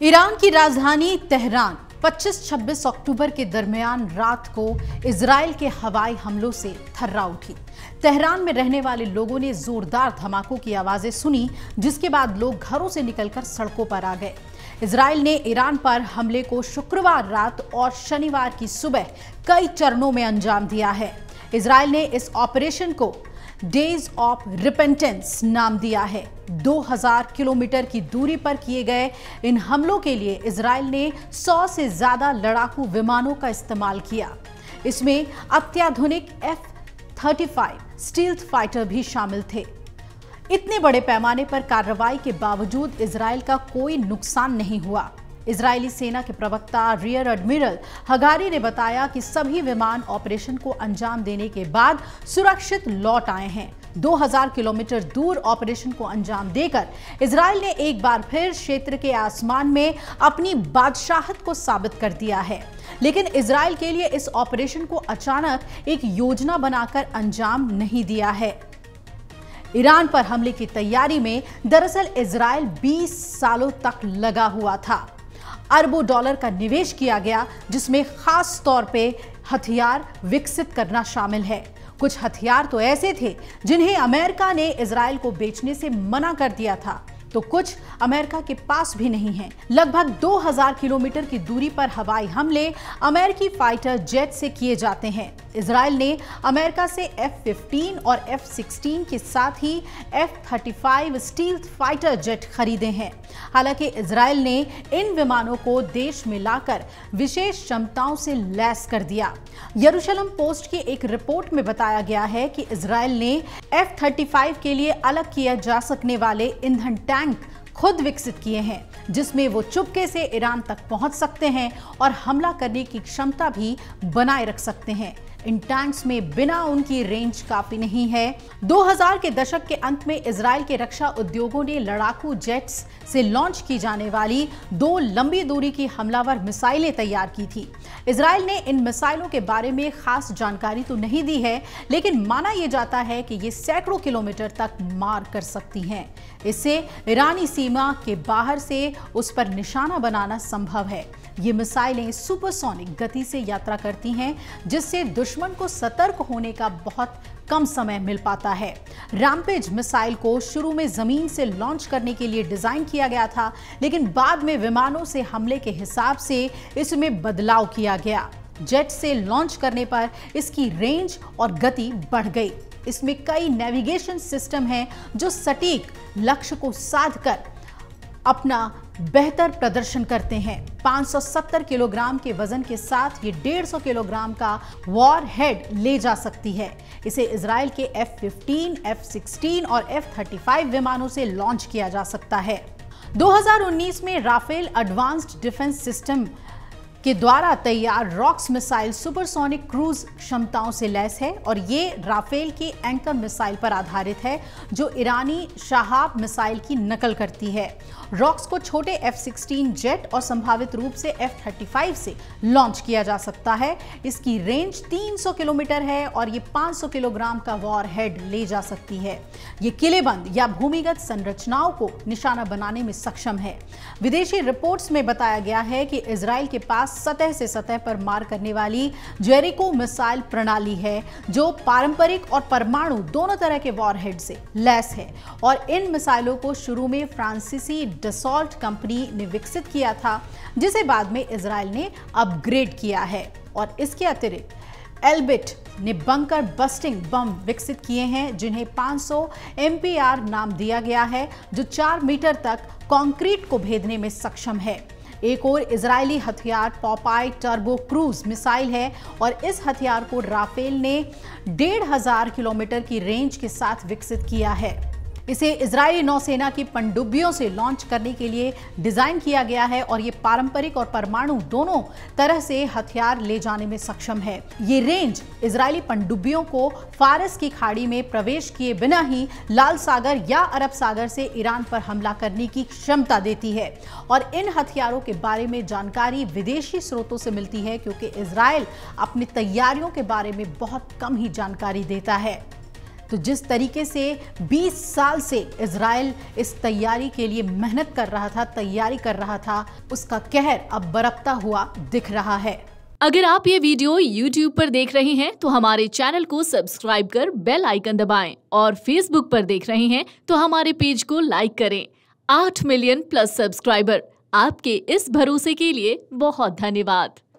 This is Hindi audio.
ईरान की राजधानी तेहरान 25-26 अक्टूबर के दरमियान रात को इजराइल के हवाई हमलों से थर्रा उठी। तेहरान में रहने वाले लोगों ने जोरदार धमाकों की आवाजें सुनी, जिसके बाद लोग घरों से निकलकर सड़कों पर आ गए। इजराइल ने ईरान पर हमले को शुक्रवार रात और शनिवार की सुबह कई चरणों में अंजाम दिया है। इजराइल ने इस ऑपरेशन को डेज ऑफ रिपेंटेंस नाम दिया है। 2000 किलोमीटर की दूरी पर किए गए इन हमलों के लिए इजराइल ने 100 से ज्यादा लड़ाकू विमानों का इस्तेमाल किया। इसमें अत्याधुनिक F-35 स्टील्थ फाइटर भी शामिल थे। इतने बड़े पैमाने पर कार्रवाई के बावजूद इजराइल का कोई नुकसान नहीं हुआ। इजरायली सेना के प्रवक्ता रियर एडमिरल हगारी ने बताया कि सभी विमान ऑपरेशन को अंजाम देने के बाद सुरक्षित लौट आए हैं। 2000 किलोमीटर दूर ऑपरेशन को अंजाम देकर इजराइल ने एक बार फिर क्षेत्र के आसमान में अपनी बादशाहत को साबित कर दिया है। लेकिन इजराइल के लिए इस ऑपरेशन को अचानक एक योजना बनाकर अंजाम नहीं दिया है। ईरान पर हमले की तैयारी में दरअसल इजराइल 20 सालों तक लगा हुआ था। अरबों डॉलर का निवेश किया गया, जिसमें खास तौर पे हथियार विकसित करना शामिल है। कुछ हथियार तो ऐसे थे जिन्हें अमेरिका ने इजराइल को बेचने से मना कर दिया था, तो कुछ अमेरिका के पास भी नहीं है। लगभग 2000 किलोमीटर की दूरी पर हवाई हमले अमेरिकी फाइटर जेट से किए जाते हैं। इजराइल ने अमेरिका से F-15 और F-16 के साथ ही F-35 स्टील्थ फाइटर जेट खरीदे हैं। हालांकि इजराइल ने इन विमानों को देश में लाकर विशेष क्षमताओं से लैस कर दिया। यरूशलेम पोस्ट की एक रिपोर्ट में बताया गया है कि इजराइल ने F-35 के लिए अलग किया जा सकने वाले ईंधन टैंक खुद विकसित किए हैं, जिसमें वो चुपके से ईरान तक पहुंच सकते हैं और हमला करने की क्षमता भी बनाए रख सकते हैं। इन टैंक्स में बिना उनकी रेंज काफी नहीं है। 2000 के दशक के अंत में इजराइल के रक्षा उद्योगों ने लड़ाकू जेट्स से लॉन्च की जाने वाली 2 लंबी दूरी की हमलावर मिसाइलें तैयार की थी। इजराइल ने इन मिसाइलों के बारे में खास जानकारी तो नहीं दी है, लेकिन माना यह जाता है कि ये सैकड़ों किलोमीटर तक मार कर सकती हैं। इससे ईरानी सीमा के बाहर से उस पर निशाना बनाना संभव है। ये मिसाइलें सुपरसोनिक गति से यात्रा करती हैं, जिससे दुश्मन को सतर्क होने का बहुत कम समय मिल पाता है। रैम्पेज मिसाइल को शुरू में जमीन से लॉन्च करने के लिए डिजाइन किया गया था, लेकिन बाद में विमानों से हमले के हिसाब से इसमें बदलाव किया गया। जेट से लॉन्च करने पर इसकी रेंज और गति बढ़ गई। इसमें कई नेविगेशन सिस्टम हैं जो सटीक लक्ष्य को साध कर अपना बेहतर प्रदर्शन करते हैं। 570 किलोग्राम के वजन के साथ ये 150 किलोग्राम का वॉर हेड ले जा सकती है। इसे इजराइल के F-15, F-16 और F-35 विमानों से लॉन्च किया जा सकता है। 2019 में राफेल एडवांस्ड डिफेंस सिस्टम के द्वारा तैयार रॉक्स मिसाइल सुपरसोनिक क्रूज क्षमताओं से लैस है और ये राफेल की एंकर मिसाइल पर आधारित है, जो ईरानी शहाब मिसाइल की नकल करती है। रॉक्स को छोटे F-16 जेट और संभावित रूप से F-35 से लॉन्च किया जा सकता है। इसकी रेंज 300 किलोमीटर है और ये 500 किलोग्राम का वॉर हेड ले जा सकती है। ये किलेबंद या भूमिगत संरचनाओं को निशाना बनाने में सक्षम है। विदेशी रिपोर्ट्स में बताया गया है कि इजराइल के पास सतह से सतह पर मार करने वाली जेरिको मिसाइल प्रणाली है, जो पारंपरिक और परमाणु दोनों तरह के वॉरहेड से लैस है और इन मिसाइलों को शुरू में फ्रांसीसी डसॉल्ट कंपनी ने विकसित किया था, जिसे बाद में इजराइल ने अपग्रेड किया है। और इसके अतिरिक्त एल्बिट ने बंकर बस्टिंग बम विकसित किए हैं, जिन्हें 500 MPR नाम दिया गया है, जो 4 मीटर तक कंक्रीट को भेदने में सक्षम है। एक और इजरायली हथियार पॉपाई टर्बो क्रूज मिसाइल है और इस हथियार को राफेल ने 1500 किलोमीटर की रेंज के साथ विकसित किया है। इसे इजरायली नौसेना की पनडुब्बियों से लॉन्च करने के लिए डिजाइन किया गया है और ये पारंपरिक और परमाणु दोनों तरह से हथियार ले जाने में सक्षम है। ये रेंज इजरायली पनडुब्बियों को फारस की खाड़ी में प्रवेश किए बिना ही लाल सागर या अरब सागर से ईरान पर हमला करने की क्षमता देती है। और इन हथियारों के बारे में जानकारी विदेशी स्रोतों से मिलती है, क्योंकि इजराइल अपनी तैयारियों के बारे में बहुत कम ही जानकारी देता है। तो जिस तरीके से 20 साल से इजराइल इस तैयारी के लिए मेहनत कर रहा था, तैयारी कर रहा था, उसका कहर अब बरपता हुआ दिख रहा है। अगर आप ये वीडियो YouTube पर देख रहे हैं तो हमारे चैनल को सब्सक्राइब कर बेल आइकन दबाएं और Facebook पर देख रहे हैं तो हमारे पेज को लाइक करें। 8 मिलियन प्लस सब्सक्राइबर, आपके इस भरोसे के लिए बहुत धन्यवाद।